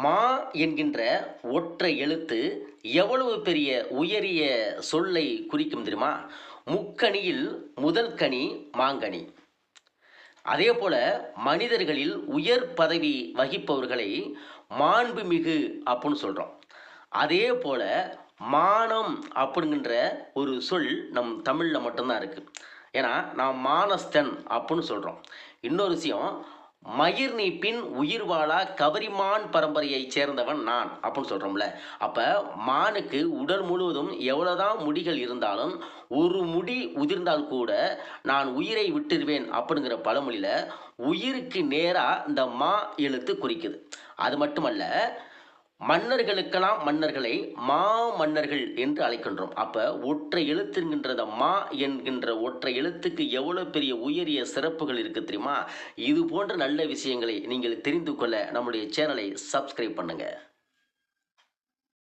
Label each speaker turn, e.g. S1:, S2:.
S1: மா என்கின்ற ஒற்றை எழுத்து எவ்வளவு பெரிய உயரிய சொல்லை குறிக்கும் தெரியுமா? முக்கணியில் முதல் கனி மாங்கனி. அதே போல மனிதர்களில் உயர் பதவி வகிப்பவர்களை மாண்புமிகு அப்படின்னு சொல்கிறோம். அதே போல மானம் அப்படிங்கிற ஒரு சொல் நம் தமிழில் மட்டும்தான் இருக்குது. ஏன்னா நாம் மானஸ்தன் அப்படின்னு சொல்கிறோம். இன்னொரு விஷயம், மயிர் நீப்பின் உயிர் வாழா கவரிமான் பரம்பரையைச் சேர்ந்தவன் நான் அப்படின்னு சொல்கிறோம்ல. அப்போ மானுக்கு உடல் முழுவதும் எவ்வளோதான் முடிகள் இருந்தாலும் ஒரு முடி உதிர்ந்தால் கூட நான் உயிரை விட்டுருவேன் அப்படிங்கிற பழமொழியில் உயிருக்கு நேராக இந்த மா எழுத்து குறிக்குது. அது மட்டுமல்ல, மன்னர்களுக்கெல்லாம் மன்னர்களை மா மன்னர்கள் என்று அழைக்கின்றோம். அப்போ ஒற்றை எழுத்துங்கின்றத மா என்கின்ற ஒற்றை எழுத்துக்கு எவ்வளோ பெரிய உயரிய சிறப்புகள் இருக்குது தெரியுமா? இது போன்ற நல்ல விஷயங்களை நீங்கள் தெரிந்து கொள்ள நம்முடைய சேனலை சப்ஸ்கிரைப் பண்ணுங்கள்.